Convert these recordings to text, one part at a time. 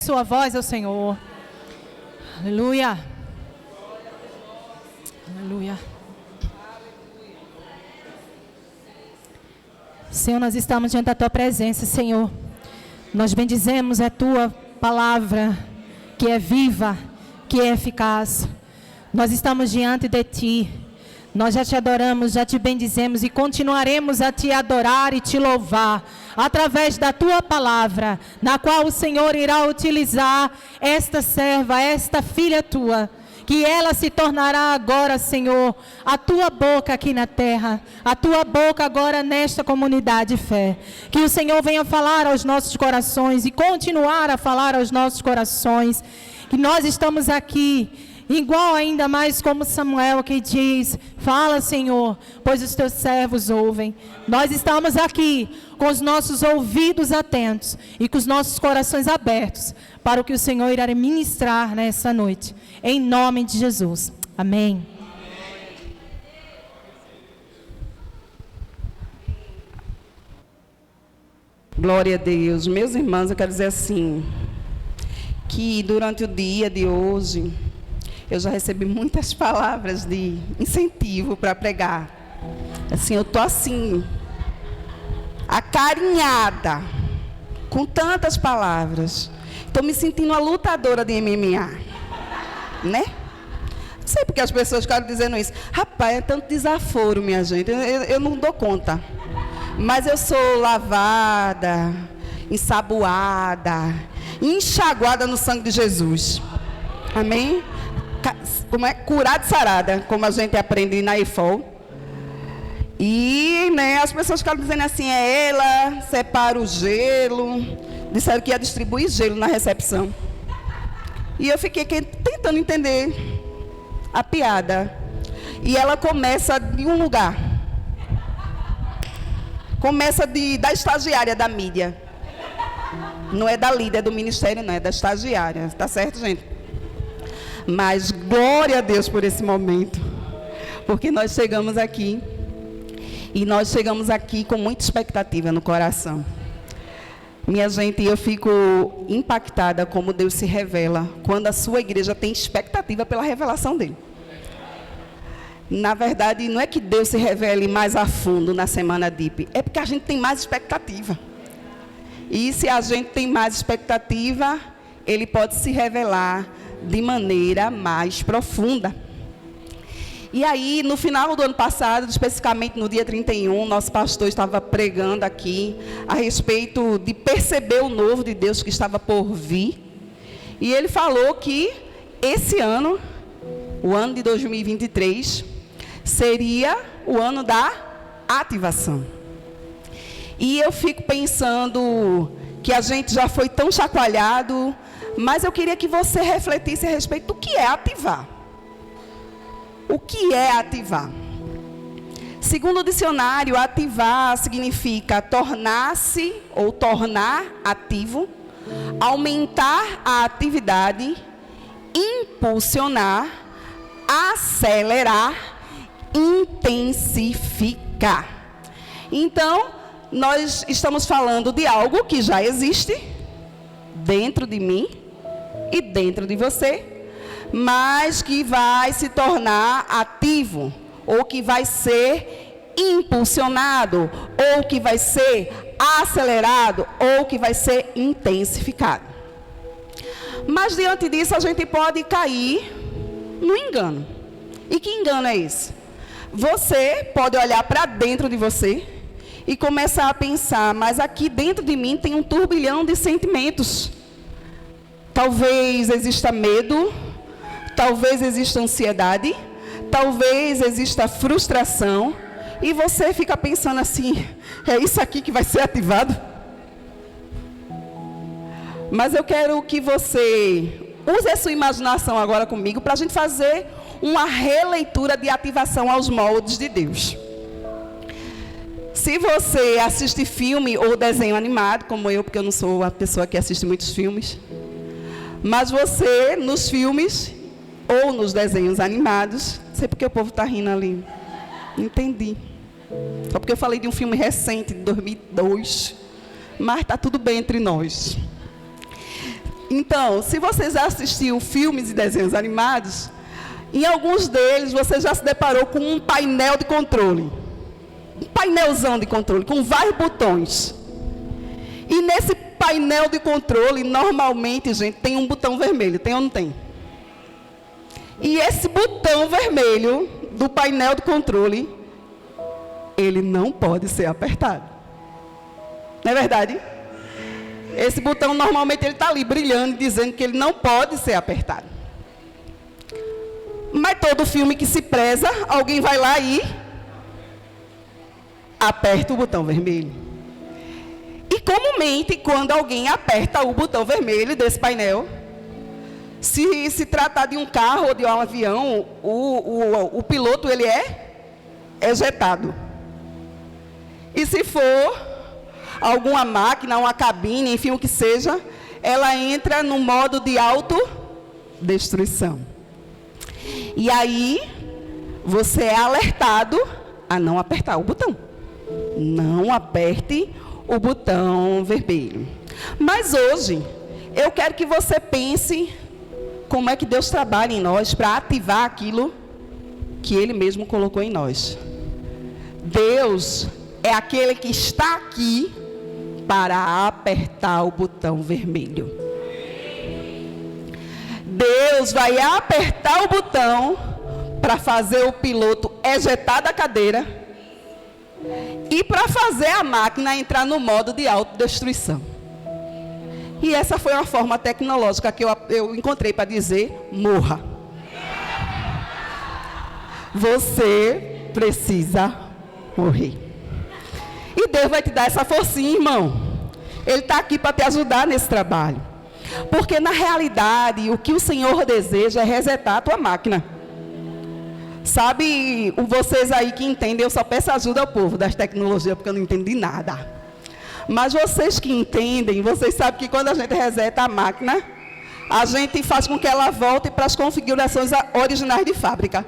Sua voz ao Senhor. Aleluia. Aleluia. Senhor, nós estamos diante da Tua presença, Senhor. Nós bendizemos a Tua palavra, que é viva, que é eficaz. Nós estamos diante de Ti. Nós já Te adoramos, já Te bendizemos e continuaremos a Te adorar e Te louvar através da Tua palavra, na qual o Senhor irá utilizar esta serva, esta filha Tua, que ela se tornará agora, Senhor, a Tua boca aqui na terra, a Tua boca agora nesta comunidade de fé. Que o Senhor venha falar aos nossos corações e continuar a falar aos nossos corações, que nós estamos aqui, igual ainda mais como Samuel que diz, fala, Senhor, pois os Teus servos ouvem. Nós estamos aqui com os nossos ouvidos atentos e com os nossos corações abertos para o que o Senhor irá ministrar nessa noite. Em nome de Jesus. Amém. Glória a Deus. Meus irmãos, eu quero dizer assim, que durante o dia de hoje, eu já recebi muitas palavras de incentivo para pregar. Assim, eu estou assim, acarinhada, com tantas palavras. Estou me sentindo uma lutadora de MMA, né? Não sei porque as pessoas ficaram dizendo isso. Rapaz, é tanto desaforo, minha gente, eu não dou conta. Mas eu sou lavada, ensaboada, enxaguada no sangue de Jesus. Amém? Como é? Curada e sarada, como a gente aprende na EFOL. E as pessoas ficaram dizendo assim, ela separa o gelo. Disseram que ia distribuir gelo na recepção. E eu fiquei tentando entender a piada. E ela começa de um lugar. Começa da estagiária da mídia. Não é da líder do ministério, não, é da estagiária. Tá certo, gente? Mas glória a Deus por esse momento, porque nós chegamos aqui, e nós chegamos aqui com muita expectativa no coração. Minha gente, eu fico impactada como Deus se revela, quando a sua igreja tem expectativa pela revelação dele. Na verdade, não é que Deus se revele mais a fundo na Semana DIP, é porque a gente tem mais expectativa. E se a gente tem mais expectativa, ele pode se revelar de maneira mais profunda. E aí, no final do ano passado, especificamente no dia 31, nosso pastor estava pregando aqui a respeito de perceber o novo de Deus que estava por vir. E ele falou que esse ano, o ano de 2023, seria o ano da ativação. E eu fico pensando que a gente já foi tão chacoalhado, mas eu queria que você refletisse a respeito do que é ativar. O que é ativar? Segundo o dicionário, ativar significa tornar-se ou tornar ativo, aumentar a atividade, impulsionar, acelerar, intensificar. Então, nós estamos falando de algo que já existe dentro de mim e dentro de você, mas que vai se tornar ativo, ou que vai ser impulsionado, ou que vai ser acelerado, ou que vai ser intensificado. Mas diante disso a gente pode cair no engano. E que engano é esse? Você pode olhar para dentro de você e começar a pensar, mas aqui dentro de mim tem um turbilhão de sentimentos. Talvez exista medo, talvez exista ansiedade, talvez exista frustração, e você fica pensando assim, é isso aqui que vai ser ativado? Mas eu quero que você use a sua imaginação agora comigo para a gente fazer uma releitura de ativação aos moldes de Deus. Se você assiste filme ou desenho animado, como eu, porque eu não sou a pessoa que assiste muitos filmes, mas você, nos filmes ou nos desenhos animados, não sei porque o povo está rindo ali, entendi. Só porque eu falei de um filme recente, de 2002, mas está tudo bem entre nós. Então, se você já assistiu filmes e desenhos animados, em alguns deles você já se deparou com um painel de controle. Um painelzão de controle, com vários botões. E nesse painel de controle, normalmente, gente, tem um botão vermelho. Tem ou não tem? E esse botão vermelho do painel de controle, ele não pode ser apertado. Não é verdade? Esse botão, normalmente, ele está ali brilhando, dizendo que ele não pode ser apertado. Mas todo filme que se preza, alguém vai lá e aperta o botão vermelho. E comumente, quando alguém aperta o botão vermelho desse painel, se tratar de um carro ou de um avião, o piloto ele é ejetado. E se for alguma máquina, uma cabine, enfim, o que seja, ela entra no modo de autodestruição. E aí, você é alertado a não apertar o botão. Não aperte o botão vermelho. Mas hoje, eu quero que você pense como é que Deus trabalha em nós para ativar aquilo que Ele mesmo colocou em nós. Deus é aquele que está aqui para apertar o botão vermelho. Deus vai apertar o botão para fazer o piloto ejetar da cadeira e para fazer a máquina entrar no modo de autodestruição. E essa foi uma forma tecnológica que eu encontrei para dizer: morra. Você precisa morrer. E Deus vai te dar essa forcinha, irmão. Ele está aqui para te ajudar nesse trabalho. Porque, na realidade, o que o Senhor deseja é resetar a tua máquina. Sabe, vocês aí que entendem, eu só peço ajuda ao povo das tecnologias, porque eu não entendi nada. Mas vocês que entendem, vocês sabem que quando a gente reseta a máquina, a gente faz com que ela volte para as configurações originais de fábrica.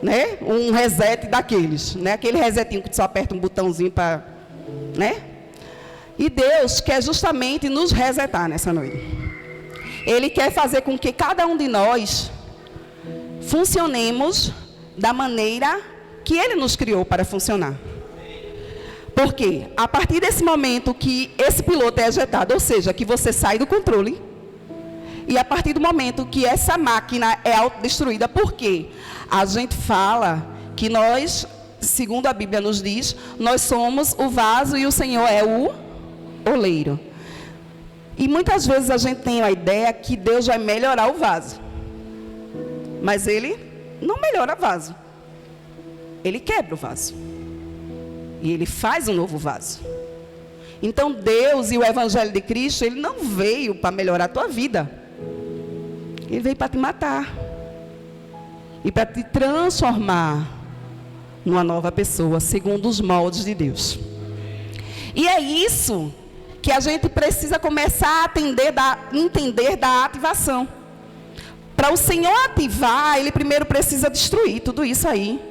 Né? Um reset daqueles, né? Aquele resetinho que tu só aperta um botãozinho para, né? E Deus quer justamente nos resetar nessa noite. Ele quer fazer com que cada um de nós funcionemos da maneira que Ele nos criou para funcionar. Porque a partir desse momento que esse piloto é ejetado, ou seja, que você sai do controle, e a partir do momento que essa máquina é autodestruída, porque a gente fala que nós, segundo a Bíblia nos diz, nós somos o vaso e o Senhor é o oleiro. E muitas vezes a gente tem a ideia que Deus vai melhorar o vaso. Mas Ele não melhora o vaso. Ele quebra o vaso. E Ele faz um novo vaso. Então Deus e o Evangelho de Cristo, Ele não veio para melhorar a tua vida. Ele veio para te matar. E para te transformar numa nova pessoa, segundo os moldes de Deus. E é isso que a gente precisa começar a entender da ativação. Para o Senhor ativar, Ele primeiro precisa destruir tudo isso aí,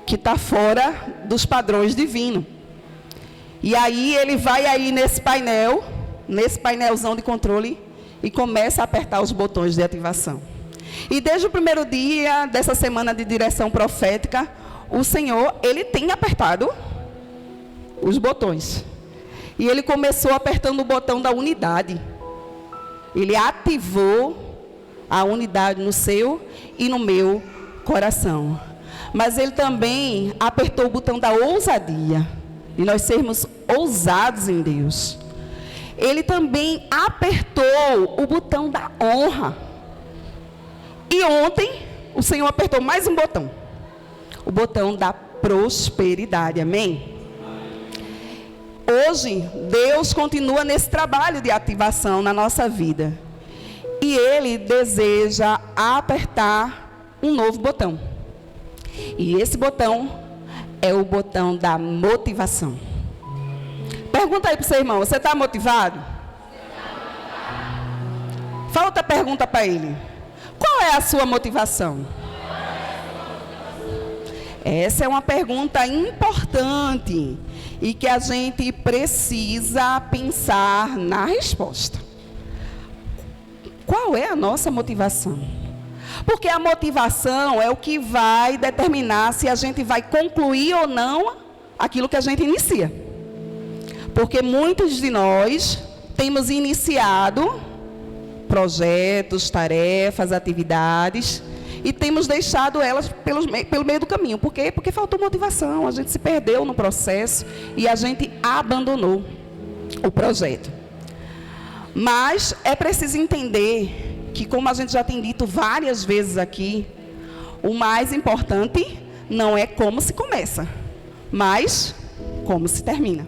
que está fora dos padrões divinos. E aí Ele vai aí nesse painelzão de controle, e começa a apertar os botões de ativação. E desde o primeiro dia dessa semana de direção profética, o Senhor, Ele tem apertado os botões. E Ele começou apertando o botão da unidade. Ele ativou a unidade no seu e no meu coração. Mas Ele também apertou o botão da ousadia. E nós sermos ousados em Deus. Ele também apertou o botão da honra. E ontem, o Senhor apertou mais um botão. O botão da prosperidade. Amém? Hoje, Deus continua nesse trabalho de ativação na nossa vida. E Ele deseja apertar um novo botão. E esse botão é o botão da motivação. Pergunta aí para o seu irmão, você está motivado? Fala outra pergunta para ele. Qual é a sua motivação? Essa é uma pergunta importante e que a gente precisa pensar na resposta. qual é a nossa motivação? Porque a motivação é o que vai determinar se a gente vai concluir ou não aquilo que a gente inicia. Porque muitos de nós temos iniciado projetos, tarefas, atividades e temos deixado elas pelo meio do caminho. Por quê? Porque faltou motivação, a gente se perdeu no processo e a gente abandonou o projeto. Mas é preciso entender que, como a gente já tem dito várias vezes aqui, o mais importante não é como se começa, mas como se termina.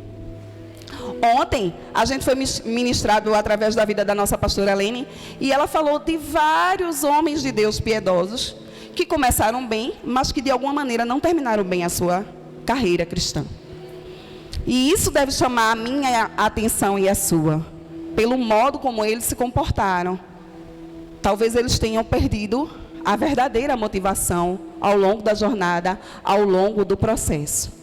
Ontem, a gente foi ministrado através da vida da nossa pastora Lene, e ela falou de vários homens de Deus piedosos que começaram bem, mas que de alguma maneira não terminaram bem a sua carreira cristã. E isso deve chamar a minha atenção e a sua, pelo modo como eles se comportaram. Talvez eles tenham perdido a verdadeira motivação ao longo da jornada, ao longo do processo.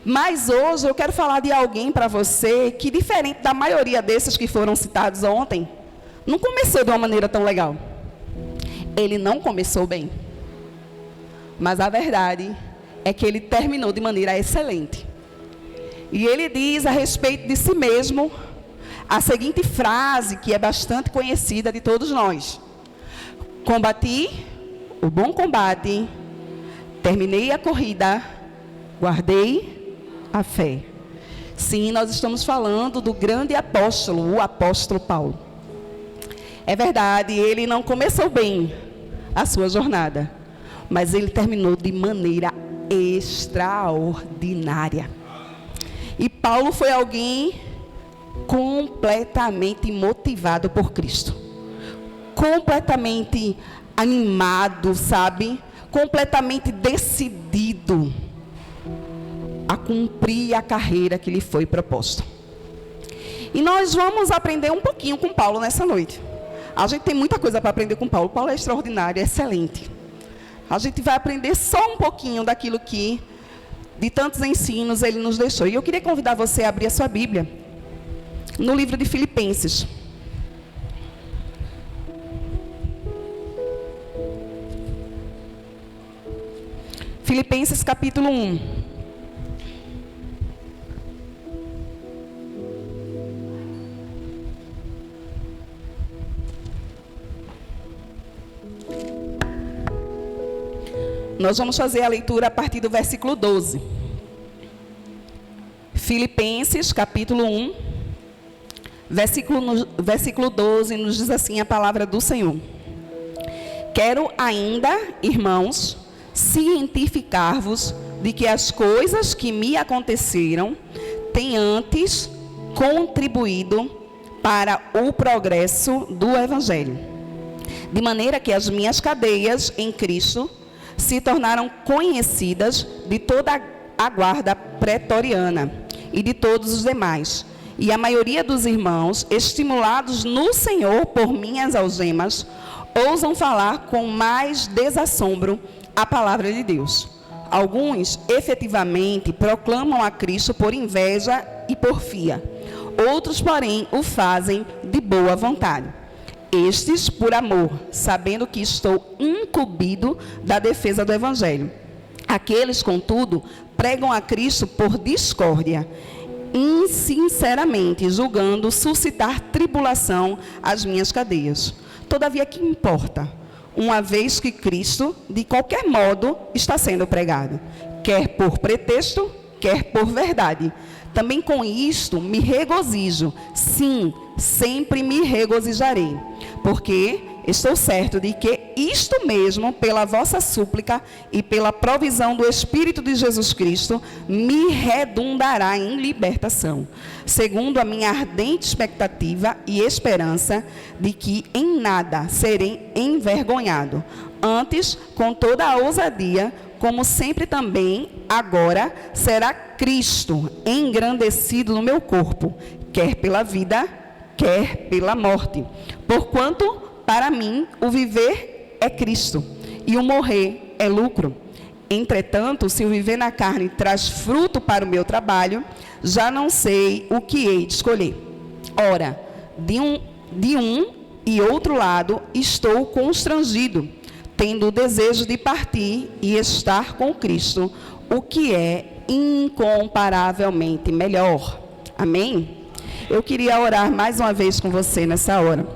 Mas hoje eu quero falar de alguém para você que, diferente da maioria desses que foram citados ontem, não começou de uma maneira tão legal. Ele não começou bem. Mas a verdade é que ele terminou de maneira excelente. E ele diz a respeito de si mesmo a seguinte frase, que é bastante conhecida de todos nós: combati o bom combate, terminei a corrida, guardei a fé. Sim, nós estamos falando do grande apóstolo, o apóstolo Paulo. É verdade, ele não começou bem a sua jornada, mas ele terminou de maneira extraordinária. E Paulo foi alguém completamente motivado por Cristo, completamente animado, sabe? Completamente decidido a cumprir a carreira que lhe foi proposta. E nós vamos aprender um pouquinho com Paulo nessa noite. A gente tem muita coisa para aprender com Paulo. Paulo é extraordinário, é excelente. A gente vai aprender só um pouquinho daquilo que, de tantos ensinos, ele nos deixou. E eu queria convidar você a abrir a sua Bíblia no livro de Filipenses. Filipenses capítulo 1. Nós vamos fazer a leitura a partir do versículo 12. Filipenses, capítulo 1, versículo 12, nos diz assim a palavra do Senhor: quero ainda, irmãos, cientificar-vos de que as coisas que me aconteceram têm antes contribuído para o progresso do Evangelho, de maneira que as minhas cadeias em Cristo se tornaram conhecidas de toda a guarda pretoriana e de todos os demais. E a maioria dos irmãos, estimulados no Senhor por minhas algemas, ousam falar com mais desassombro a palavra de Deus. Alguns, efetivamente, proclamam a Cristo por inveja e porfia. Outros, porém, o fazem de boa vontade. Estes, por amor, sabendo que estou incumbido da defesa do Evangelho. Aqueles, contudo, pregam a Cristo por discórdia, insinceramente, julgando suscitar tribulação às minhas cadeias. Todavia, que importa? Uma vez que Cristo, de qualquer modo, está sendo pregado, quer por pretexto, quer por verdade. Também com isto me regozijo, sim, sempre me regozijarei, porque estou certo de que isto mesmo, pela vossa súplica e pela provisão do Espírito de Jesus Cristo, me redundará em libertação, segundo a minha ardente expectativa e esperança de que em nada serei envergonhado, antes, com toda a ousadia, como sempre também, agora, será Cristo engrandecido no meu corpo, quer pela vida, quer pela morte. Porquanto, para mim, o viver é Cristo, e o morrer é lucro. Entretanto, se o viver na carne traz fruto para o meu trabalho, já não sei o que hei de escolher. Ora, de um e outro lado, estou constrangido, tendo o desejo de partir e estar com Cristo, o que é incomparavelmente melhor. Amém? Eu queria orar mais uma vez com você nessa hora.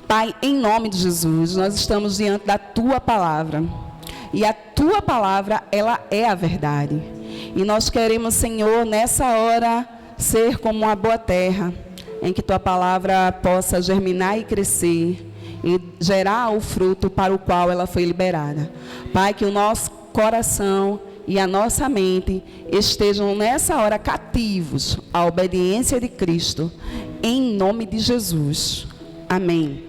Pai, em nome de Jesus, nós estamos diante da Tua Palavra. E a Tua Palavra, ela é a verdade. E nós queremos, Senhor, nessa hora, ser como uma boa terra, em que Tua Palavra possa germinar e crescer, e gerar o fruto para o qual ela foi liberada. Pai, que o nosso coração e a nossa mente estejam nessa hora cativos à obediência de Cristo, em nome de Jesus. Amém.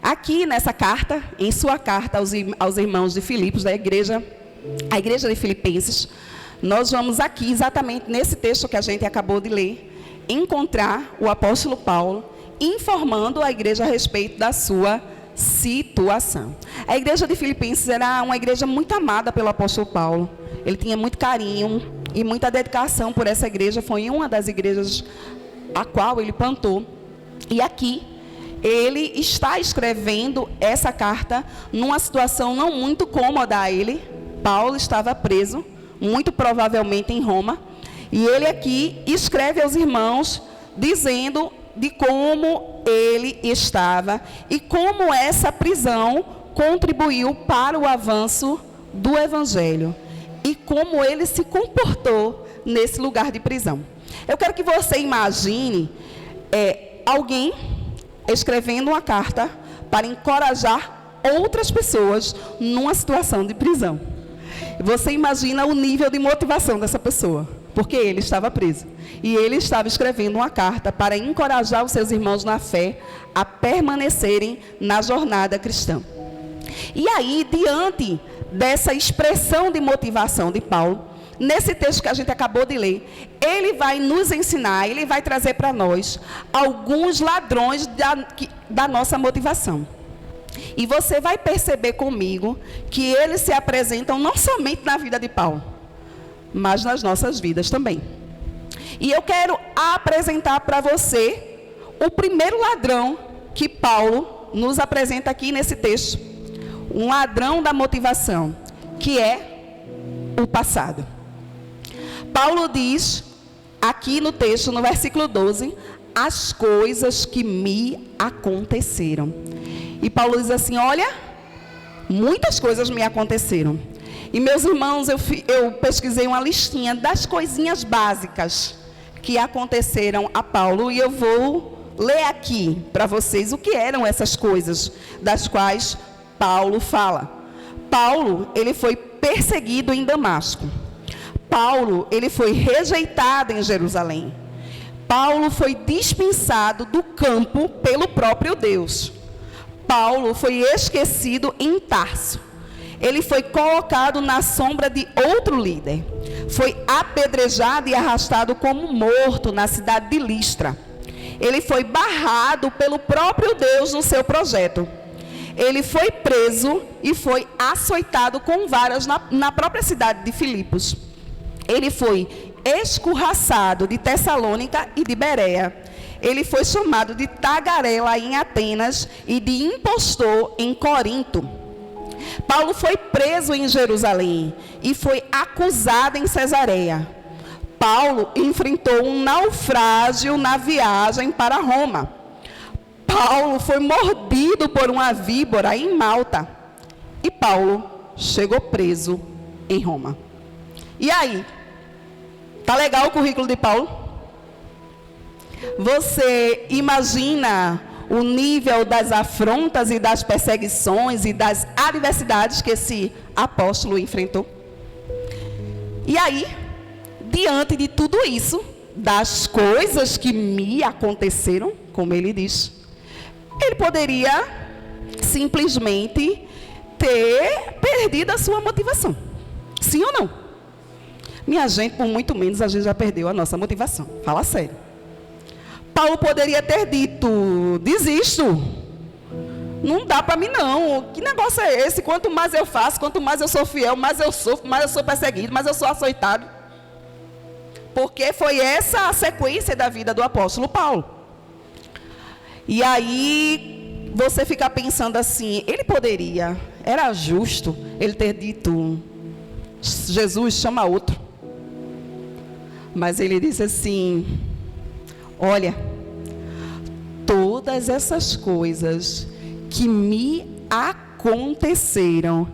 Aqui nessa carta, em sua carta aos irmãos de Filipos, a igreja de Filipenses, nós vamos aqui, exatamente nesse texto que a gente acabou de ler, encontrar o apóstolo Paulo informando a igreja a respeito da sua situação. A igreja de Filipenses era uma igreja muito amada pelo apóstolo Paulo. Ele tinha muito carinho e muita dedicação por essa igreja. Foi uma das igrejas a qual ele plantou. E aqui ele está escrevendo essa carta numa situação não muito cômoda a ele. Paulo estava preso, muito provavelmente em Roma. E ele aqui escreve aos irmãos dizendo de como ele estava e como essa prisão contribuiu para o avanço do Evangelho e como ele se comportou nesse lugar de prisão. Eu quero que você imagine alguém escrevendo uma carta para encorajar outras pessoas numa situação de prisão. Você imagina o nível de motivação dessa pessoa, porque ele estava preso. E ele estava escrevendo uma carta para encorajar os seus irmãos na fé a permanecerem na jornada cristã. E aí, diante dessa expressão de motivação de Paulo, nesse texto que a gente acabou de ler, ele vai nos ensinar, ele vai trazer para nós alguns ladrões da nossa motivação. E você vai perceber comigo que eles se apresentam não somente na vida de Paulo, mas nas nossas vidas também. E eu quero apresentar para você o primeiro ladrão que Paulo nos apresenta aqui nesse texto. Um ladrão da motivação, que é o passado. Paulo diz aqui no texto, no versículo 12, as coisas que me aconteceram. E Paulo diz assim, olha, muitas coisas me aconteceram. E meus irmãos, eu pesquisei uma listinha das coisinhas básicas que aconteceram a Paulo. E eu vou ler aqui para vocês o que eram essas coisas das quais Paulo fala. Paulo, ele foi perseguido em Damasco. Paulo, ele foi rejeitado em Jerusalém. Paulo foi dispensado do campo pelo próprio Deus. Paulo foi esquecido em Tarso. Ele foi colocado na sombra de outro líder. Foi apedrejado e arrastado como morto na cidade de Listra. Ele foi barrado pelo próprio Deus no seu projeto. Ele foi preso e foi açoitado com varas na própria cidade de Filipos. Ele foi escorraçado de Tessalônica e de Bereia. Ele foi chamado de tagarela em Atenas e de impostor em Corinto. Paulo foi preso em Jerusalém e foi acusado em Cesareia. Paulo enfrentou um naufrágio na viagem para Roma. Paulo foi mordido por uma víbora em Malta. E Paulo chegou preso em Roma. E aí? Tá legal o currículo de Paulo? Você imagina o nível das afrontas e das perseguições e das adversidades que esse apóstolo enfrentou? E aí, diante de tudo isso, das coisas que me aconteceram, como ele diz, ele poderia simplesmente ter perdido a sua motivação. Sim ou não? Minha gente, por muito menos a gente já perdeu a nossa motivação. Fala sério. Paulo poderia ter dito, desisto. Não dá para mim não. Que negócio é esse? Quanto mais eu faço, quanto mais eu sou fiel, mais eu sofro, mais eu sou perseguido, mais eu sou açoitado. porque foi essa a sequência da vida do apóstolo Paulo. E aí você fica pensando assim, ele poderia, era justo ele ter dito, Jesus, chama outro. Mas ele disse assim, olha, todas essas coisas que me aconteceram,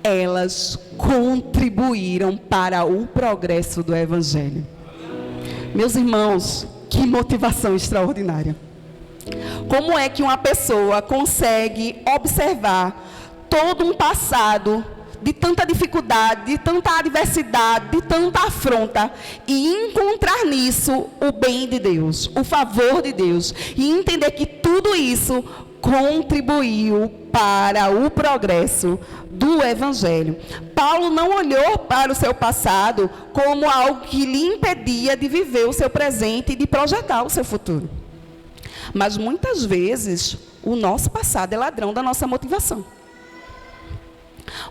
elas contribuíram para o progresso do Evangelho. Meus irmãos, que motivação extraordinária. Como é que uma pessoa consegue observar todo um passado de tanta dificuldade, de tanta adversidade, de tanta afronta, e encontrar nisso o bem de Deus, o favor de Deus, e entender que tudo isso contribuiu para o progresso do Evangelho. Paulo não olhou para o seu passado como algo que lhe impedia de viver o seu presente e de projetar o seu futuro. Mas muitas vezes o nosso passado é ladrão da nossa motivação.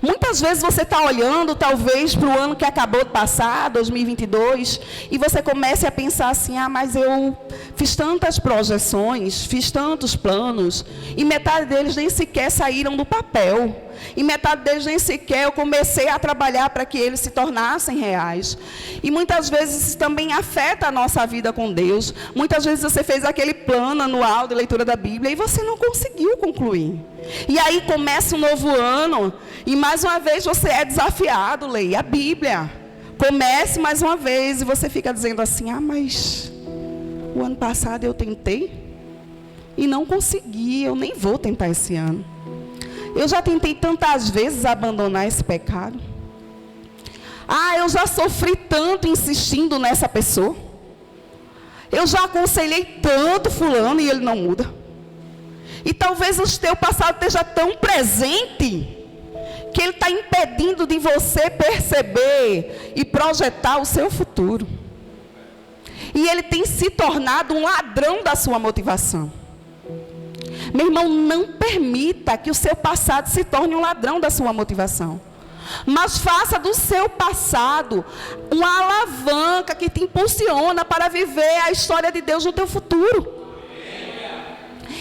Muitas vezes você está olhando talvez para o ano que acabou de passar, 2022, e você começa a pensar assim, mas eu fiz tantas projeções, fiz tantos planos, e metade deles nem sequer saíram do papel. E metade deles nem sequer eu comecei a trabalhar para que eles se tornassem reais. E muitas vezes isso também afeta a nossa vida com Deus. Muitas vezes você fez aquele plano anual de leitura da Bíblia e você não conseguiu concluir. E aí começa um novo ano e mais uma vez você é desafiado, leia a Bíblia. Comece mais uma vez e você fica dizendo assim, mas o ano passado eu tentei e não consegui, eu nem vou tentar esse ano. Eu já tentei tantas vezes abandonar esse pecado. Eu já sofri tanto insistindo nessa pessoa. Eu já aconselhei tanto fulano e ele não muda. E talvez o teu passado esteja tão presente que ele está impedindo de você perceber e projetar o seu futuro. E ele tem se tornado um ladrão da sua motivação. Meu irmão, não permita que o seu passado se torne um ladrão da sua motivação. Mas faça do seu passado uma alavanca que te impulsiona para viver a história de Deus no teu futuro.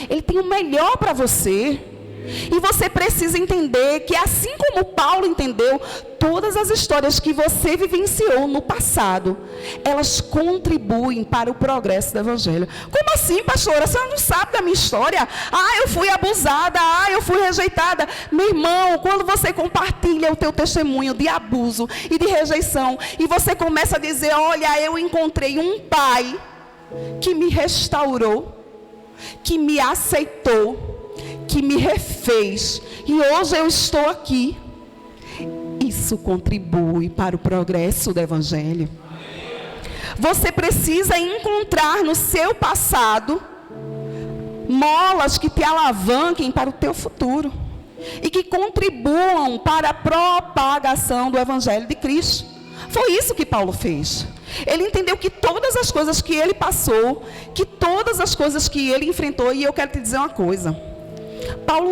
Ele tem o melhor para você. E você precisa entender que assim como Paulo entendeu, todas as histórias que você vivenciou no passado, elas contribuem para o progresso do Evangelho. Como assim, pastora? Você não sabe da minha história? Eu fui abusada, eu fui rejeitada. Meu irmão, quando você compartilha o teu testemunho de abuso e de rejeição, e você começa a dizer, olha, eu encontrei um pai que me restaurou, que me aceitou, que me refez, e hoje eu estou aqui. Isso contribui para o progresso do Evangelho. Você precisa encontrar no seu passado molas que te alavanquem para o teu futuro e que contribuam para a propagação do Evangelho de Cristo. Foi isso que Paulo fez. Ele entendeu que todas as coisas que ele passou, que todas as coisas que ele enfrentou, e eu quero te dizer uma coisa, Paulo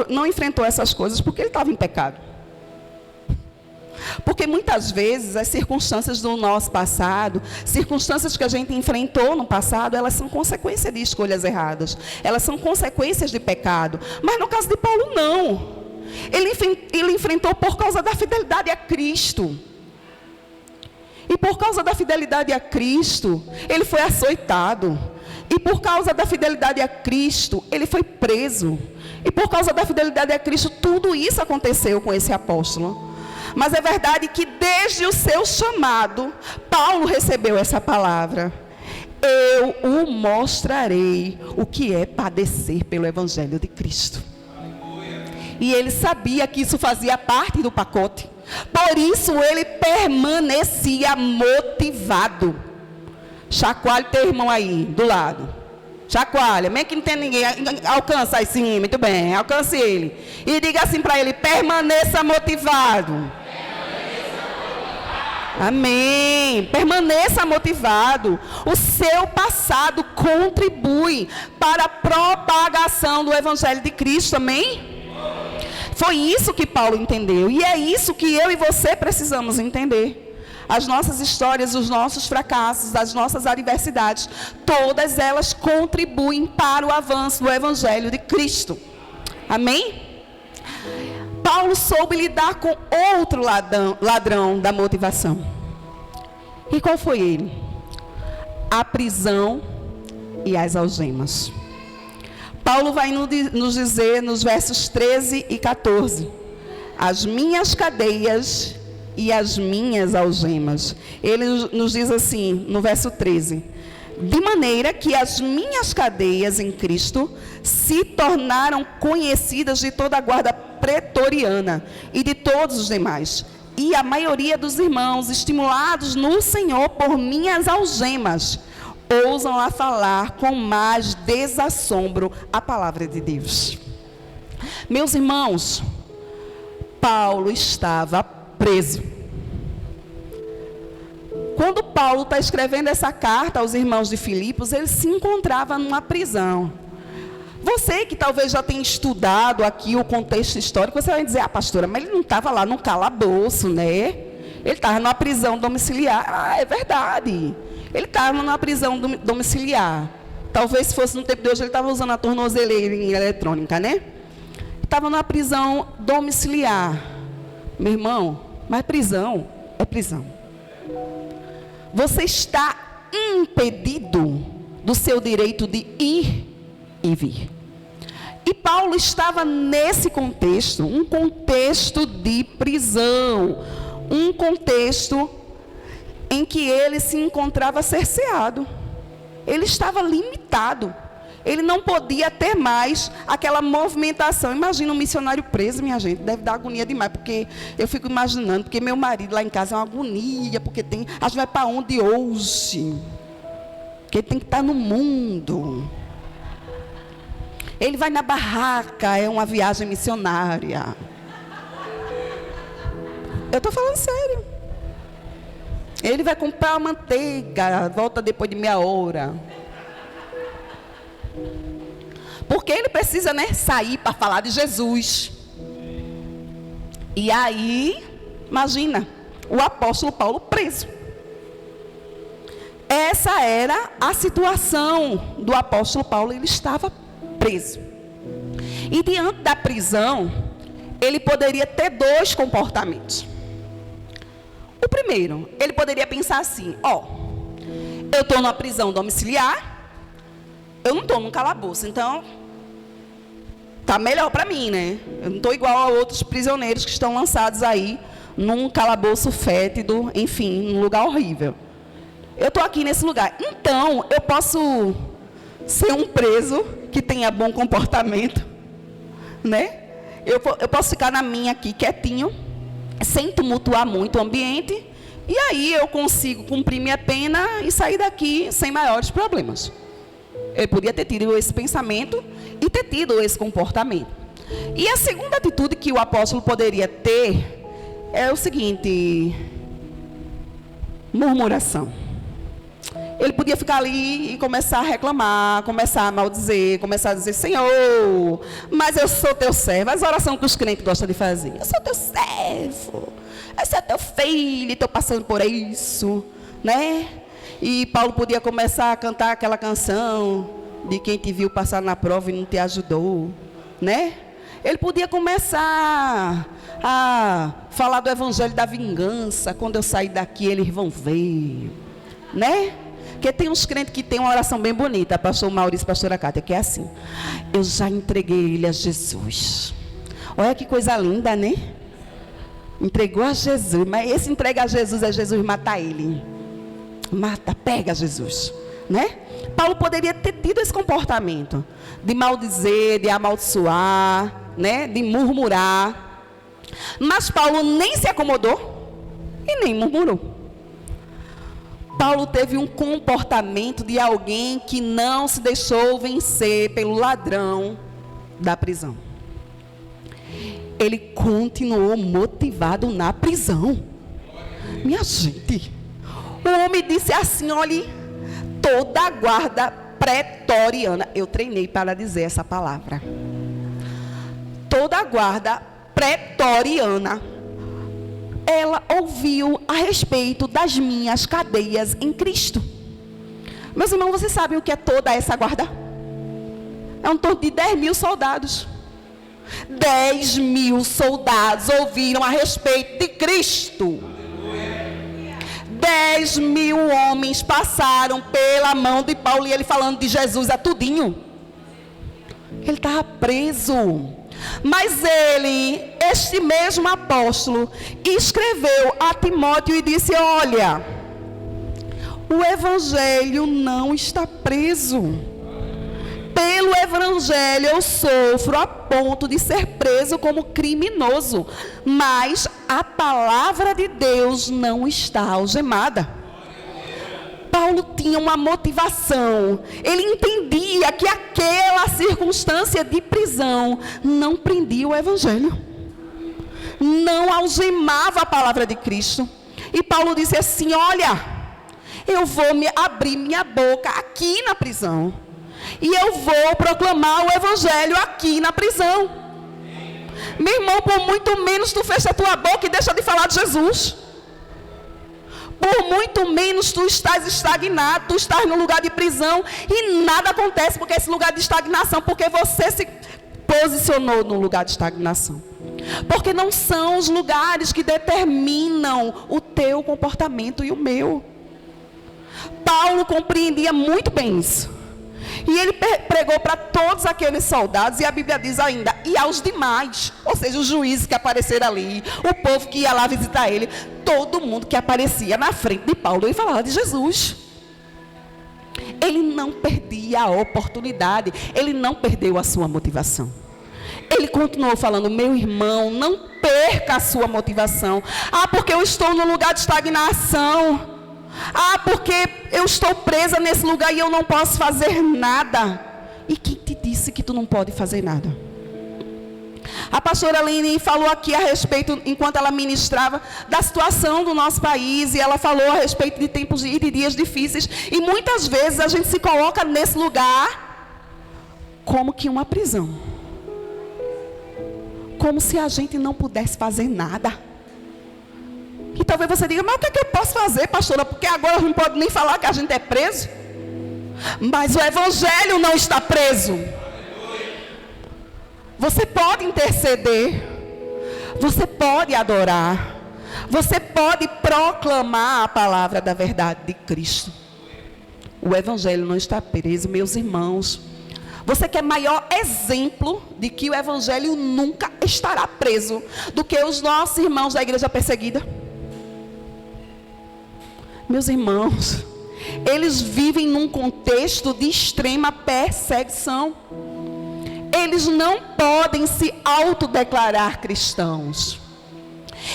não enfrentou essas coisas porque ele estava em pecado. Porque muitas vezes as circunstâncias do nosso passado, circunstâncias que a gente enfrentou no passado, elas são consequência de escolhas erradas. Elas são consequências de pecado. Mas no caso de Paulo, não. Ele enfrentou por causa da fidelidade a Cristo. E por causa da fidelidade a Cristo, ele foi açoitado. E por causa da fidelidade a Cristo, ele foi preso. E por causa da fidelidade a Cristo, tudo isso aconteceu com esse apóstolo. Mas é verdade que desde o seu chamado, Paulo recebeu essa palavra. Eu o mostrarei o que é padecer pelo Evangelho de Cristo. E ele sabia que isso fazia parte do pacote. Por isso ele permanecia motivado. Chacoalha teu irmão aí, do lado. Chacoalha, mesmo que não tem ninguém, alcança aí sim, muito bem, alcance ele. E diga assim para ele, permaneça motivado. Amém. Permaneça motivado. O seu passado contribui para a propagação do Evangelho de Cristo, amém? Foi isso que Paulo entendeu. E é isso que eu e você precisamos entender. as nossas histórias, os nossos fracassos, as nossas adversidades, todas elas contribuem para o avanço do Evangelho de Cristo. Amém? Paulo soube lidar com outro ladrão da motivação. E qual foi ele? A prisão e as algemas. Paulo vai nos dizer nos versos 13 e 14: as minhas cadeias e as minhas algemas. Ele nos diz assim, no verso 13: de maneira que as minhas cadeias em Cristo se tornaram conhecidas de toda a guarda pretoriana e de todos os demais. E a maioria dos irmãos, estimulados no Senhor por minhas algemas, ousam a falar com mais desassombro a palavra de Deus. Meus irmãos, Paulo estava preso. Quando Paulo está escrevendo essa carta aos irmãos de Filipos, ele se encontrava numa prisão. Você que talvez já tenha estudado aqui o contexto histórico, você vai dizer: pastora, mas ele não estava lá no calabouço, né? Ele estava numa prisão domiciliar. É verdade. Ele estava numa prisão domiciliar. Talvez se fosse no tempo de hoje, ele estava usando a tornozeleira eletrônica, né? Estava numa prisão domiciliar. Meu irmão, mas prisão é prisão. Você está impedido do seu direito de ir e vir. E Paulo estava nesse contexto, um contexto de prisão, um contexto em que ele se encontrava cerceado. Ele estava limitado. Ele não podia ter mais aquela movimentação. Imagina um missionário preso, minha gente. Deve dar agonia demais, porque eu fico imaginando, porque meu marido lá em casa é uma agonia, porque tem, a gente vai para onde hoje? Porque ele tem que estar no mundo. Ele vai na barraca, é uma viagem missionária. Eu estou falando sério. Ele vai comprar uma manteiga, volta depois de meia hora. Porque ele precisa, né, sair para falar de Jesus. E aí, imagina, o apóstolo Paulo preso. Essa era a situação do apóstolo Paulo, ele estava preso. E diante da prisão, ele poderia ter dois comportamentos. O primeiro, ele poderia pensar assim: eu estou numa prisão domiciliar, eu não estou num calabouço, então tá melhor para mim, né? Eu não estou igual a outros prisioneiros que estão lançados aí num calabouço fétido, enfim, num lugar horrível. Eu estou aqui nesse lugar, então eu posso ser um preso que tenha bom comportamento, né? Eu posso ficar na minha aqui, quietinho, sem tumultuar muito o ambiente, e aí eu consigo cumprir minha pena e sair daqui sem maiores problemas. Ele podia ter tido esse pensamento e ter tido esse comportamento. E a segunda atitude que o apóstolo poderia ter é o seguinte: murmuração. Ele podia ficar ali e começar a reclamar, começar a maldizer, começar a dizer: Senhor, mas eu sou teu servo. As orações que os crentes gostam de fazer: eu sou teu servo, eu sou teu filho, estou passando por isso, né? E Paulo podia começar a cantar aquela canção de quem te viu passar na prova e não te ajudou, né? Ele podia começar a falar do evangelho da vingança: quando eu sair daqui eles vão ver, né? Porque tem uns crentes que tem uma oração bem bonita, pastor Maurício, pastora Cátia, que é assim: eu já entreguei ele a Jesus. Olha que coisa linda, né? Entregou a Jesus, mas esse entrega a Jesus é Jesus matar ele. Mata, pega Jesus, né? Paulo poderia ter tido esse comportamento de maldizer, de amaldiçoar, né? De murmurar. Mas Paulo nem se acomodou e nem murmurou. Paulo teve um comportamento de alguém que não se deixou vencer pelo ladrão da prisão. Ele continuou motivado na prisão. Minha gente, o homem disse assim: olhe, toda a guarda pretoriana. Eu treinei para dizer essa palavra. Toda a guarda pretoriana ela ouviu a respeito das minhas cadeias em Cristo. Meus irmãos, vocês sabem o que é toda essa guarda? É um torno de 10 mil soldados. 10 mil soldados ouviram a respeito de Cristo. 10 mil homens passaram pela mão de Paulo e ele falando de Jesus a tudinho. Ele estava preso. Mas ele, este mesmo apóstolo, escreveu a Timóteo e disse: olha, o evangelho não está preso. Pelo evangelho eu sofro a ponto de ser preso como criminoso, mas a palavra de Deus não está algemada. Paulo tinha uma motivação. Ele entendia que aquela circunstância de prisão não prendia o evangelho, não algemava a palavra de Cristo. E Paulo disse assim: olha, eu vou abrir minha boca aqui na prisão, e eu vou proclamar o evangelho aqui na prisão. Meu irmão, por muito menos tu fecha a tua boca e deixa de falar de Jesus. Por muito menos tu estás estagnado, tu estás no lugar de prisão e nada acontece, porque esse lugar de estagnação, porque você se posicionou no lugar de estagnação. Porque não são os lugares que determinam o teu comportamento e o meu. Paulo compreendia muito bem isso. E ele pregou para todos aqueles soldados, e a Bíblia diz ainda, e aos demais, ou seja, os juízes que apareceram ali, o povo que ia lá visitar ele, todo mundo que aparecia na frente de Paulo, ele falava de Jesus. Ele não perdia a oportunidade, ele não perdeu a sua motivação. Ele continuou falando: meu irmão, não perca a sua motivação. Ah, porque eu estou no lugar de estagnação. Ah, porque eu estou presa nesse lugar e eu não posso fazer nada. E quem te disse que tu não pode fazer nada? A pastora Aline falou aqui a respeito, enquanto ela ministrava, da situação do nosso país. E ela falou a respeito de tempos e de dias difíceis. E muitas vezes a gente se coloca nesse lugar como que uma prisão. Como se a gente não pudesse fazer nada. E talvez você diga: mas o que é que eu posso fazer, pastora? Porque agora não pode nem falar que a gente é preso. Mas o evangelho não está preso. Você pode interceder. Você pode adorar. Você pode proclamar a palavra da verdade de Cristo. O evangelho não está preso, meus irmãos. Você quer maior exemplo de que o evangelho nunca estará preso do que os nossos irmãos da igreja perseguida? Meus irmãos, eles vivem num contexto de extrema perseguição. Eles não podem se autodeclarar cristãos.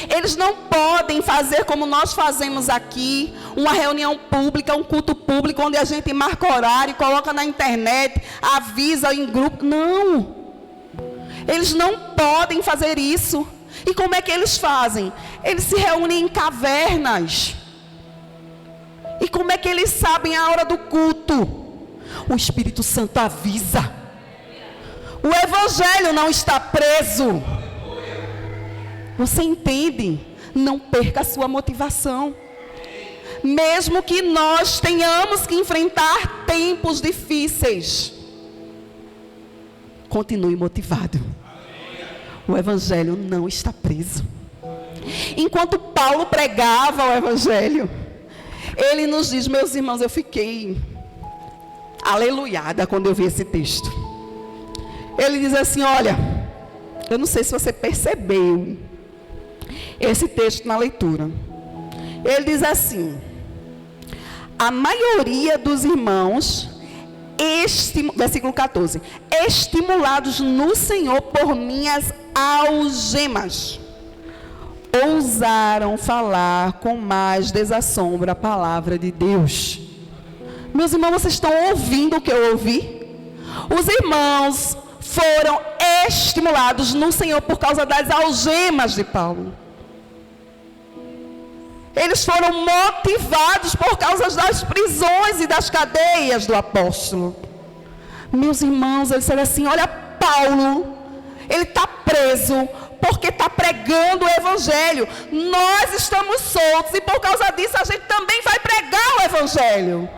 Eles não podem fazer como nós fazemos aqui, uma reunião pública, um culto público, onde a gente marca horário, coloca na internet, avisa em grupo. Não. Eles não podem fazer isso. E como é que eles fazem? Eles se reúnem em cavernas. E como é que eles sabem a hora do culto? O Espírito Santo avisa. O evangelho não está preso. Você entende? Não perca a sua motivação. Mesmo que nós tenhamos que enfrentar tempos difíceis, continue motivado. O evangelho não está preso. Enquanto Paulo pregava o evangelho, ele nos diz, meus irmãos, eu fiquei aleluiada quando eu vi esse texto. Ele diz assim: olha, eu não sei se você percebeu esse texto na leitura. Ele diz assim: a maioria dos irmãos, versículo 14, estimulados no Senhor por minhas algemas, ousaram falar com mais desassombro a palavra de Deus. Meus irmãos, vocês estão ouvindo o que eu ouvi? Os irmãos foram estimulados no Senhor por causa das algemas de Paulo. Eles foram motivados por causa das prisões e das cadeias do apóstolo. Meus irmãos, eles disseram assim: olha, Paulo, ele está preso porque está pregando o evangelho. Nós estamos soltos e por causa disso a gente também vai pregar o evangelho.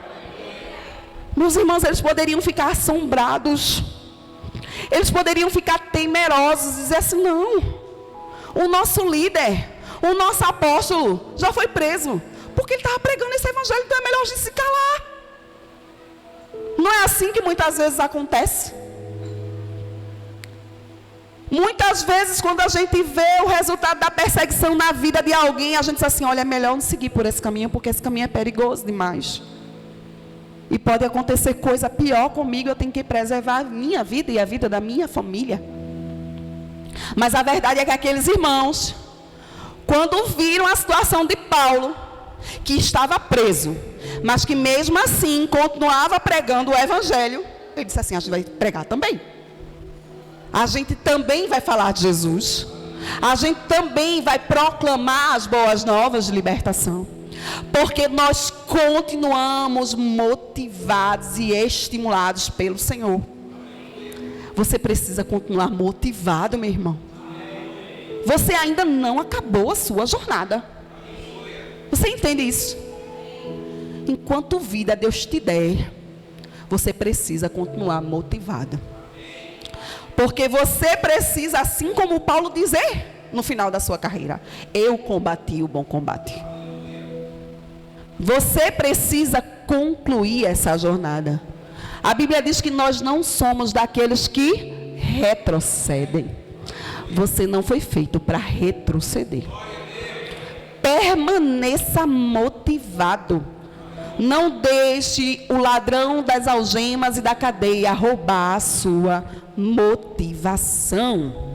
Meus irmãos, eles poderiam ficar assombrados, eles poderiam ficar temerosos e dizer assim: não, o nosso líder, o nosso apóstolo já foi preso, porque ele estava pregando esse evangelho, então é melhor a gente se calar. Não é assim que muitas vezes acontece? Muitas vezes, quando a gente vê o resultado da perseguição na vida de alguém, a gente diz assim: olha, é melhor não seguir por esse caminho, porque esse caminho é perigoso demais. E pode acontecer coisa pior comigo, eu tenho que preservar a minha vida e a vida da minha família. Mas a verdade é que aqueles irmãos, quando viram a situação de Paulo, que estava preso, mas que mesmo assim continuava pregando o evangelho, ele disse assim: a gente vai pregar também. A gente também vai falar de Jesus. A gente também vai proclamar as boas novas de libertação. Porque nós continuamos motivados e estimulados pelo Senhor. Você precisa continuar motivado, meu irmão. Você ainda não acabou a sua jornada. Você entende isso? Enquanto vida Deus te der, você precisa continuar motivado. Porque você precisa, assim como Paulo dizer no final da sua carreira: eu combati o bom combate. Você precisa concluir essa jornada. A Bíblia diz que nós não somos daqueles que retrocedem. Você não foi feito para retroceder. Permaneça motivado. Não deixe o ladrão das algemas e da cadeia roubar a sua motivação.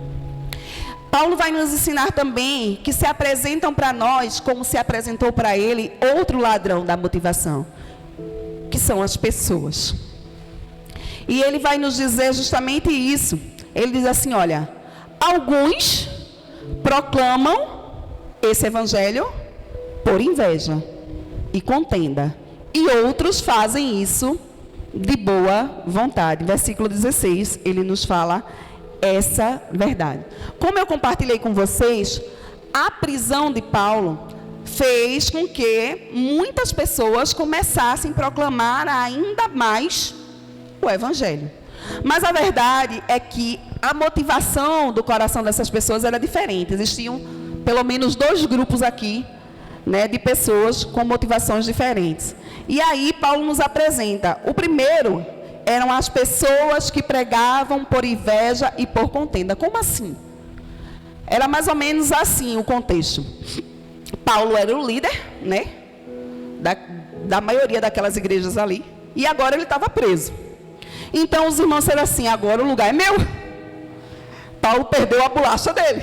Paulo vai nos ensinar também que se apresentam para nós, como se apresentou para ele, outro ladrão da motivação, que são as pessoas. E ele vai nos dizer justamente isso. Ele diz assim: olha, alguns proclamam esse evangelho por inveja e contenda, e outros fazem isso de boa vontade. Versículo 16, ele nos fala essa verdade. Como eu compartilhei com vocês, a prisão de Paulo fez com que muitas pessoas começassem a proclamar ainda mais o evangelho. Mas a verdade é que a motivação do coração dessas pessoas era diferente. Existiam pelo menos 2 grupos aqui, né, de pessoas com motivações diferentes. E aí Paulo nos apresenta: o primeiro eram as pessoas que pregavam por inveja e por contenda. Como assim? Era mais ou menos assim o contexto. Paulo era o líder, né, da maioria daquelas igrejas ali, e agora ele estava preso. Então os irmãos disseram assim: agora o lugar é meu. Paulo perdeu a bolacha dele.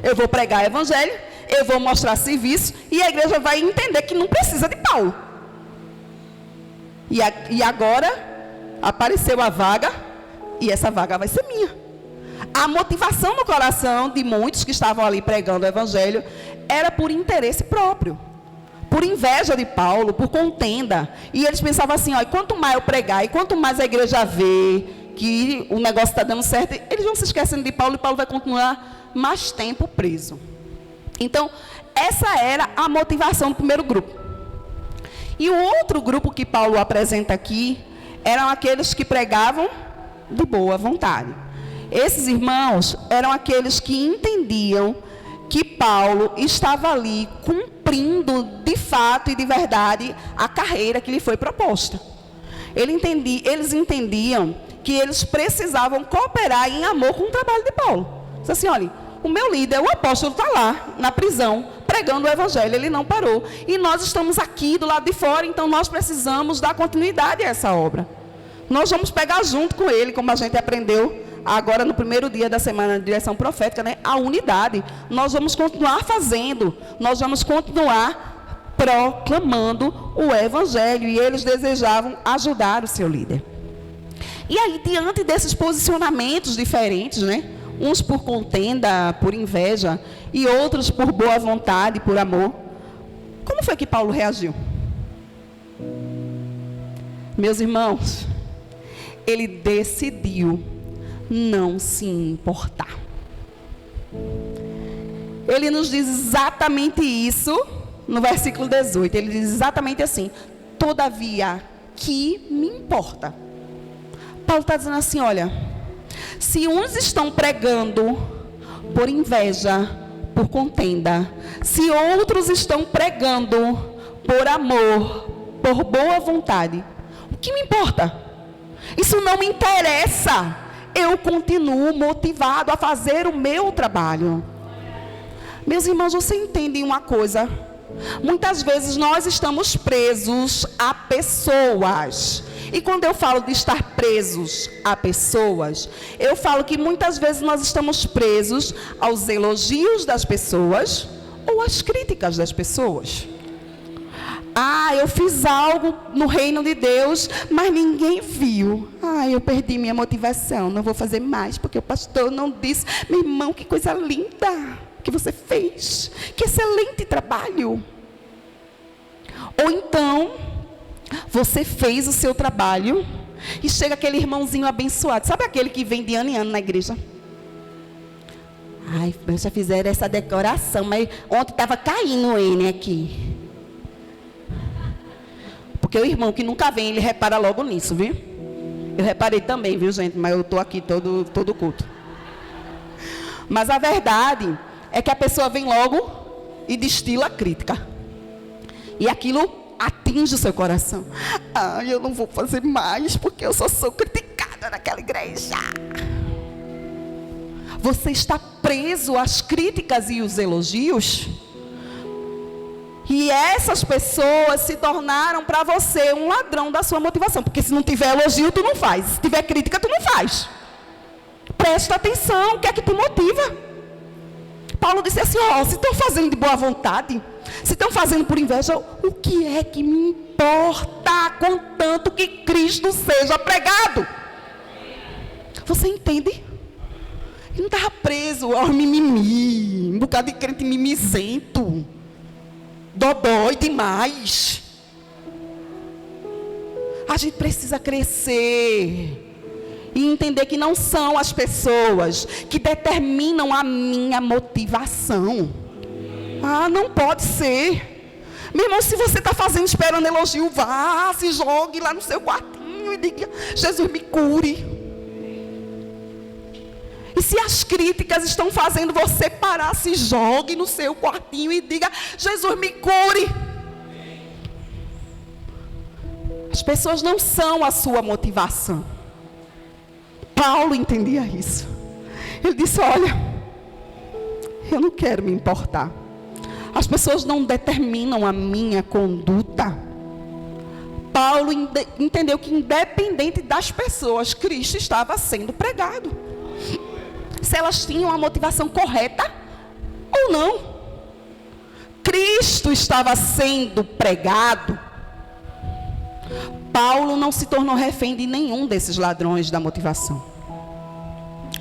Eu vou pregar o evangelho, eu vou mostrar serviço, e a igreja vai entender que não precisa de Paulo. E agora apareceu a vaga, e essa vaga vai ser minha. A motivação no coração de muitos que estavam ali pregando o evangelho era por interesse próprio, por inveja de Paulo, por contenda. E eles pensavam assim: ó, quanto mais eu pregar, e quanto mais a igreja vê que o negócio está dando certo, eles vão se esquecendo de Paulo, e Paulo vai continuar mais tempo preso. Então, essa era a motivação do primeiro grupo. E o outro grupo que Paulo apresenta aqui eram aqueles que pregavam de boa vontade. Esses irmãos eram aqueles que entendiam que Paulo estava ali cumprindo de fato e de verdade a carreira que lhe foi proposta. Eles entendiam que eles precisavam cooperar em amor com o trabalho de Paulo. Diz assim: olha, o meu líder, o apóstolo, está lá na prisão pregando o evangelho, ele não parou. E nós estamos aqui do lado de fora, então nós precisamos dar continuidade a essa obra. Nós vamos pegar junto com ele, como a gente aprendeu agora no primeiro dia da semana de direção profética, né? A unidade. Nós vamos continuar fazendo, nós vamos continuar proclamando o evangelho. E eles desejavam ajudar o seu líder. E aí, diante desses posicionamentos diferentes, né? Uns por contenda, por inveja, e outros por boa vontade, por amor, como foi que Paulo reagiu? Meus irmãos, ele decidiu não se importar. Ele nos diz exatamente isso no versículo 18. Ele diz exatamente assim: todavia, que me importa? Paulo está dizendo assim, olha, se uns estão pregando por inveja, por contenda, se outros estão pregando por amor, por boa vontade, o que me importa? Isso não me interessa. Eu continuo motivado a fazer o meu trabalho. Meus irmãos, você entende uma coisa? Muitas vezes nós estamos presos a pessoas. E quando eu falo de estar presos a pessoas, eu falo que muitas vezes nós estamos presos aos elogios das pessoas ou às críticas das pessoas. Ah, eu fiz algo no reino de Deus, mas ninguém viu. Ah, eu perdi minha motivação, não vou fazer mais, porque o pastor não disse. Meu irmão, que coisa linda que você fez, que excelente trabalho. Ou então, você fez o seu trabalho e chega aquele irmãozinho abençoado. Sabe aquele que vem de ano em ano na igreja? Ai, já fizeram essa decoração, mas ontem estava caindo ele aqui. Porque o irmão que nunca vem, ele repara logo nisso, viu? Eu reparei também, viu, gente? Mas eu estou aqui todo culto. Mas a verdade é que a pessoa vem logo e destila a crítica. E aquilo atinge o seu coração. Ah, eu não vou fazer mais porque eu só sou criticada naquela igreja. Você está preso às críticas e os elogios. E essas pessoas se tornaram para você um ladrão da sua motivação. Porque se não tiver elogio, tu não faz. Se tiver crítica, tu não faz. Presta atenção, o que é que te motiva? Paulo disse assim, ó, se estão fazendo de boa vontade, se estão fazendo por inveja, o que é que me importa, contanto que Cristo seja pregado? Você entende? Ele não estava preso ao mimimi, um bocado de crente mimizento, dodói demais. A gente precisa crescer e entender que não são as pessoas que determinam a minha motivação. Ah, não pode ser. Meu irmão, se você está fazendo, esperando elogio, vá, se jogue lá no seu quartinho e diga, Jesus me cure. E se as críticas estão fazendo você parar, se jogue no seu quartinho e diga, Jesus me cure. As pessoas não são a sua motivação. Paulo entendia isso. Ele disse, olha, eu não quero me importar. As pessoas não determinam a minha conduta. Paulo entendeu que independente das pessoas, Cristo estava sendo pregado. Se elas tinham a motivação correta ou não. Cristo estava sendo pregado. Paulo não se tornou refém de nenhum desses ladrões da motivação.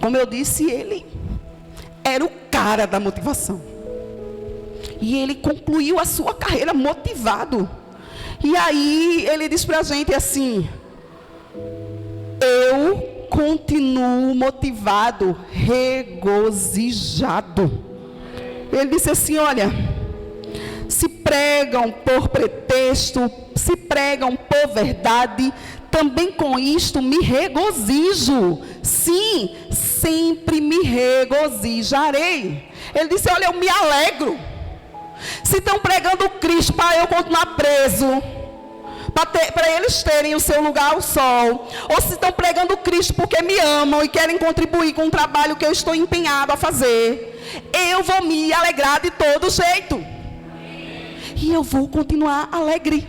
Como eu disse, ele era o cara da motivação. E ele concluiu a sua carreira motivado. E aí ele diz para a gente assim, eu continuo motivado, regozijado. Ele disse assim, olha, se pregam por pretexto, se pregam por verdade, também com isto me regozijo. Sim, sempre me regozijarei. Ele disse, olha, eu me alegro. Se estão pregando Cristo para eu continuar preso, para eles terem o seu lugar ao sol, ou se estão pregando Cristo porque me amam e querem contribuir com o trabalho que eu estou empenhado a fazer, eu vou me alegrar de todo jeito. E eu vou continuar alegre.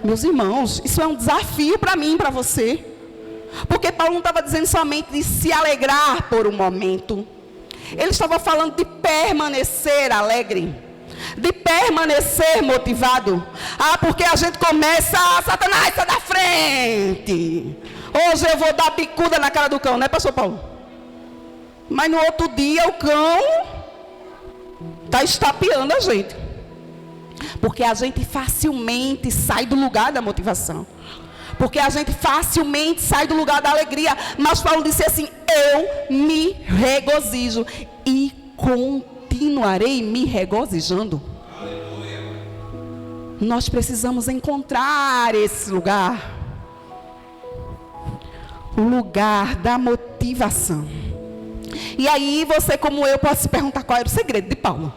Meus irmãos, isso é um desafio para mim e para você. Porque Paulo não estava dizendo somente de se alegrar por um momento. Ele estava falando de permanecer alegre, de permanecer motivado. Ah, porque a gente começa, Satanás, sai da frente. Hoje eu vou dar bicuda na cara do cão, né, pastor Paulo? Mas no outro dia o cão está estapeando a gente. Porque a gente facilmente sai do lugar da motivação. porque a gente facilmente sai do lugar da alegria. Mas Paulo disse assim: eu me regozijo e continuarei me regozijando. Nós precisamos encontrar esse lugar, o lugar da motivação. E aí você, como eu, pode se perguntar qual era o segredo de Paulo.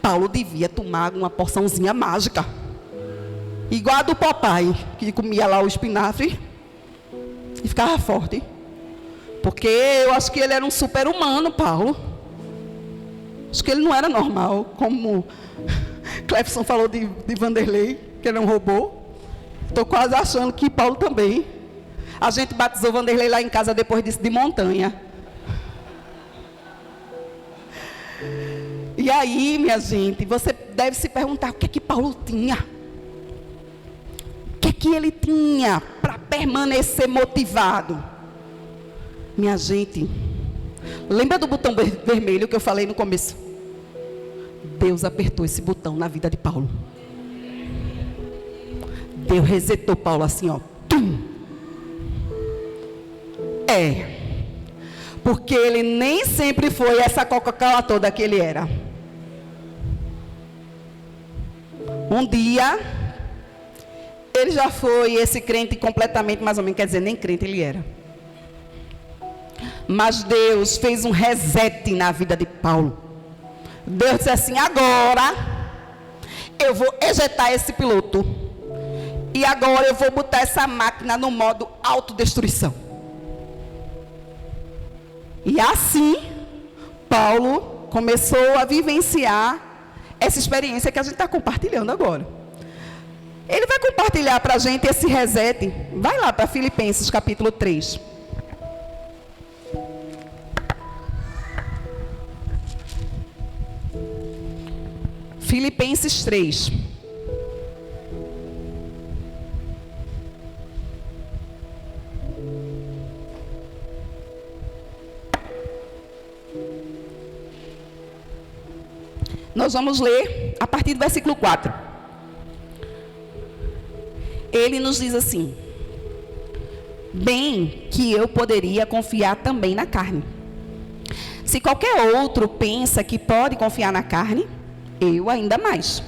Paulo devia tomar uma porçãozinha mágica, igual a do papai, que comia lá o espinafre e ficava forte. Porque eu acho que ele era um super-humano, Paulo. Acho que ele não era normal, como Clefson falou de Vanderlei, que era um robô. Estou quase achando que Paulo também. A gente batizou Vanderlei lá em casa depois disso, de montanha. E aí, minha gente, você deve se perguntar: o que é que Paulo tinha? O que é que ele tinha para permanecer motivado? Minha gente, lembra do botão vermelho que eu falei no começo? Deus apertou esse botão na vida de Paulo. Deus resetou Paulo assim, ó. Tum. Porque ele nem sempre foi essa Coca-Cola toda que ele era. Um dia, ele já foi esse crente completamente, mais ou menos, quer dizer, nem crente ele era. Mas Deus fez um reset na vida de Paulo. Deus disse assim: agora eu vou ejetar esse piloto. E agora eu vou botar essa máquina no modo autodestruição. E assim, Paulo começou a vivenciar essa experiência que a gente está compartilhando agora. Ele vai compartilhar para a gente esse reset. Vai lá para Filipenses capítulo 3. Filipenses 3. Nós vamos ler a partir do versículo 4. Ele nos diz assim: bem que eu poderia confiar também na carne. Se qualquer outro pensa que pode confiar na carne, eu ainda mais.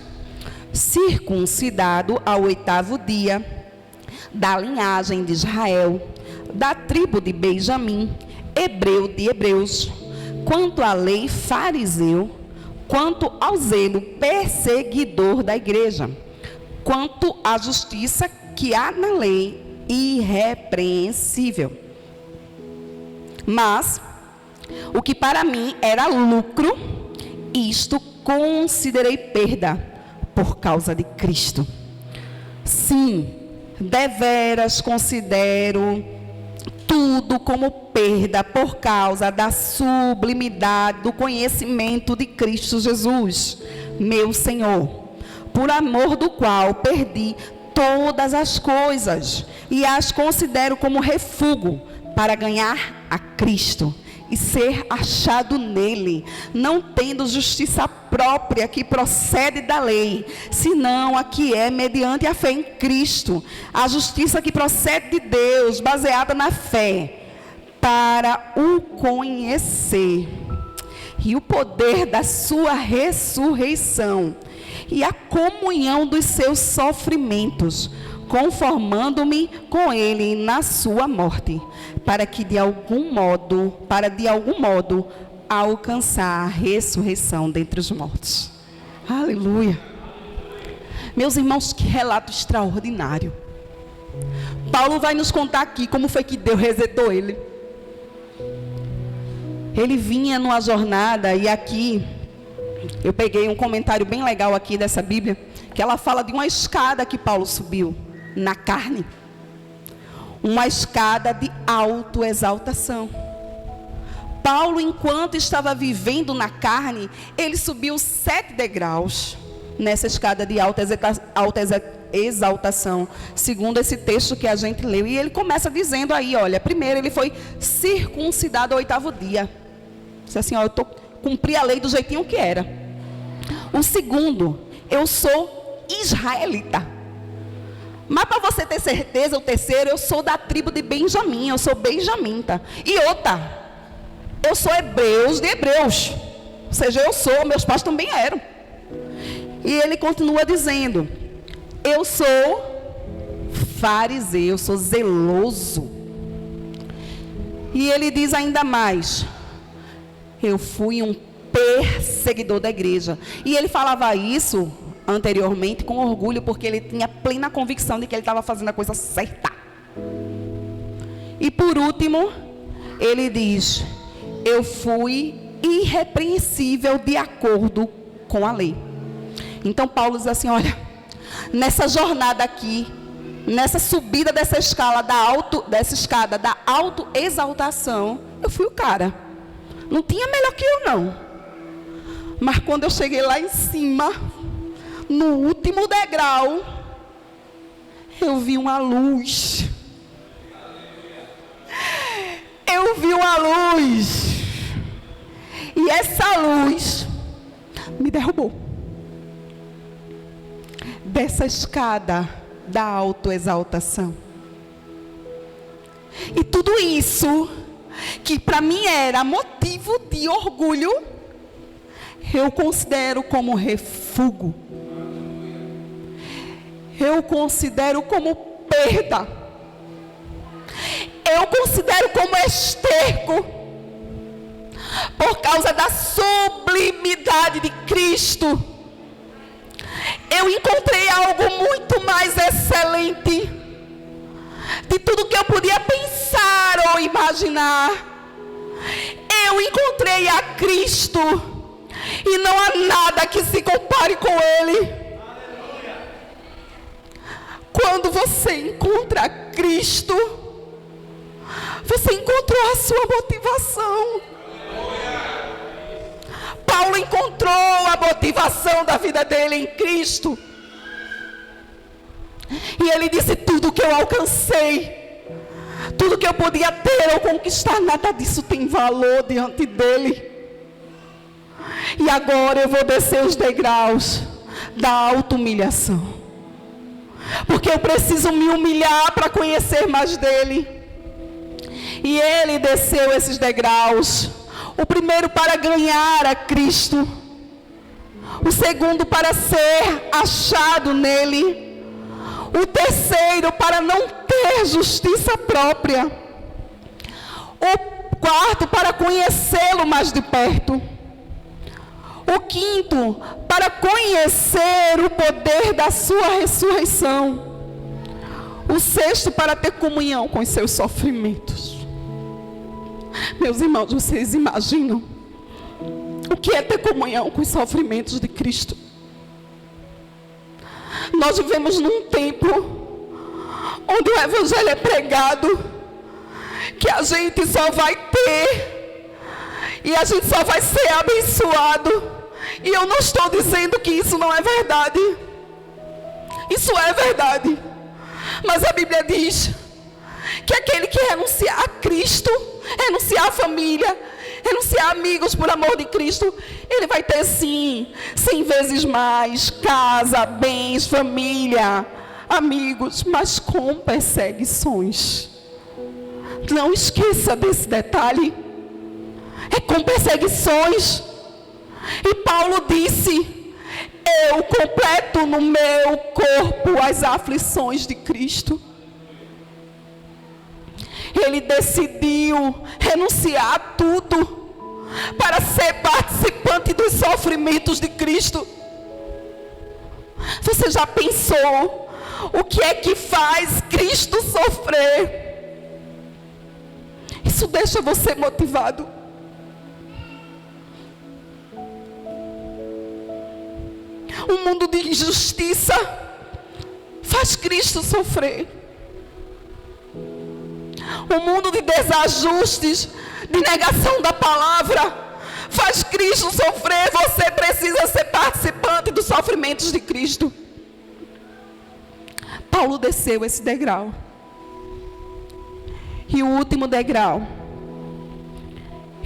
Circuncidado ao 8º dia, da linhagem de Israel, da tribo de Benjamim, hebreu de hebreus, quanto à lei, fariseu, quanto ao zelo, perseguidor da igreja, quanto à justiça que há na lei, irrepreensível. Mas o que para mim era lucro, isto considerei perda por causa de Cristo. Sim, deveras considero tudo como perda por causa da sublimidade do conhecimento de Cristo Jesus, meu Senhor, por amor do qual perdi todas as coisas e as considero como refúgio para ganhar a Cristo e ser achado nele, não tendo justiça própria que procede da lei, senão a que é mediante a fé em Cristo, a justiça que procede de Deus, baseada na fé, para o conhecer, e o poder da sua ressurreição, e a comunhão dos seus sofrimentos, conformando-me com ele na sua morte, para de algum modo alcançar a ressurreição dentre os mortos. Aleluia. Meus irmãos, que relato extraordinário. Paulo vai nos contar aqui como foi que Deus resetou ele. Ele vinha numa jornada, e aqui eu peguei um comentário bem legal aqui dessa Bíblia, que ela fala de uma escada que Paulo subiu na carne. Uma escada de autoexaltação. Paulo, enquanto estava vivendo na carne, ele subiu 7 degraus nessa escada de autoexaltação, segundo esse texto que a gente leu. E ele começa dizendo aí, olha, primeiro ele foi circuncidado ao 8º dia. Disse assim, ó, eu cumpri a lei do jeitinho que era. O segundo, eu sou israelita. Mas para você ter certeza, o terceiro, eu sou da tribo de Benjamim, eu sou benjamita. E outra, eu sou hebreus de hebreus. Ou seja, eu sou, meus pais também eram. E ele continua dizendo, eu sou fariseu, eu sou zeloso. E ele diz ainda mais, eu fui um perseguidor da igreja. E ele falava isso anteriormente com orgulho, porque ele tinha plena convicção de que ele estava fazendo a coisa certa. E por último, ele diz, eu fui irrepreensível de acordo com a lei. Então Paulo diz assim, olha, nessa jornada aqui, nessa subida dessa escada da autoexaltação, eu fui o cara. Não tinha melhor que eu não. Mas quando eu cheguei lá em cima, no último degrau, eu vi uma luz. Eu vi uma luz. E essa luz me derrubou dessa escada da autoexaltação. E tudo isso, que para mim era motivo de orgulho, eu considero como refúgio. Eu considero como perda. Eu considero como esterco. Por causa da sublimidade de Cristo. Eu encontrei algo muito mais excelente de tudo que eu podia pensar ou imaginar. Eu encontrei a Cristo e não há nada que se compare com Ele. Quando você encontra Cristo, você encontrou a sua motivação. Paulo encontrou a motivação da vida dele em Cristo. E ele disse, tudo que eu alcancei, tudo que eu podia ter ou conquistar, nada disso tem valor diante dele. E agora eu vou descer os degraus da auto-humilhação. Porque eu preciso me humilhar para conhecer mais dele. E ele desceu esses degraus. O primeiro para ganhar a Cristo. O segundo para ser achado nele. O terceiro para não ter justiça própria. O quarto para conhecê-lo mais de perto. O quinto para conhecer o poder da sua ressurreição. O sexto para ter comunhão com os seus sofrimentos. Meus irmãos, vocês imaginam o que é ter comunhão com os sofrimentos de Cristo? Nós vivemos num tempo onde o Evangelho é pregado, que a gente só vai ter e a gente só vai ser abençoado. E eu não estou dizendo que isso não é verdade. Isso é verdade. Mas a Bíblia diz que aquele que renunciar a Cristo, renunciar a família, renunciar a amigos por amor de Cristo, ele vai ter sim 100 vezes mais casa, bens, família, amigos, mas com perseguições. Não esqueça desse detalhe. É com perseguições. E Paulo disse, eu completo no meu corpo as aflições de Cristo. Ele decidiu renunciar a tudo para ser participante dos sofrimentos de Cristo. Você já pensou o que é que faz Cristo sofrer? Isso deixa você motivado. Um mundo de injustiça faz Cristo sofrer. Um mundo de desajustes, de negação da palavra, faz Cristo sofrer. Você precisa ser participante dos sofrimentos de Cristo. Paulo desceu esse degrau. E o último degrau,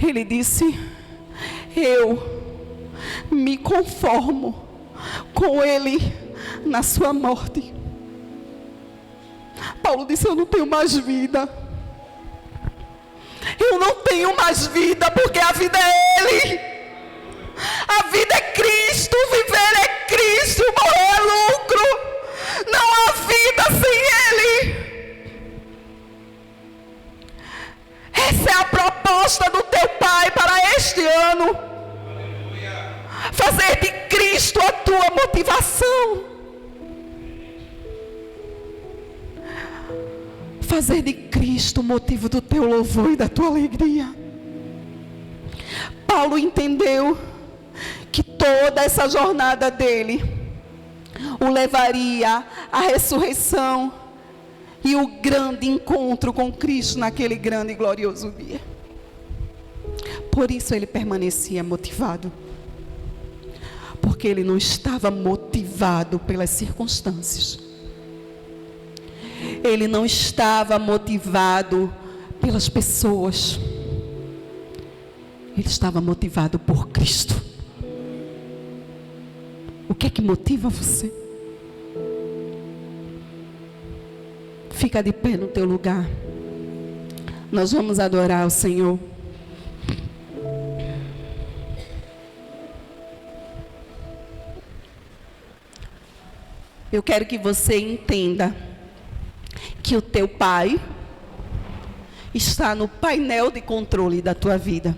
ele disse, eu me conformo com ele na sua morte. Paulo disse: eu não tenho mais vida. Eu não tenho mais vida, porque a vida é Ele. A vida é Cristo, viver é Cristo, morrer é lucro. Não há vida sem Ele. Essa é a proposta do teu Pai para este ano. Fazer de Cristo a tua motivação. Fazer de Cristo o motivo do teu louvor e da tua alegria. Paulo entendeu que toda essa jornada dele o levaria à ressurreição e o grande encontro com Cristo naquele grande e glorioso dia. Por isso ele permanecia motivado. Porque ele não estava motivado pelas circunstâncias. Ele não estava motivado pelas pessoas. Ele estava motivado por Cristo. O que é que motiva você? Fica de pé no teu lugar. Nós vamos adorar o Senhor. Eu quero que você entenda que o teu Pai está no painel de controle da tua vida.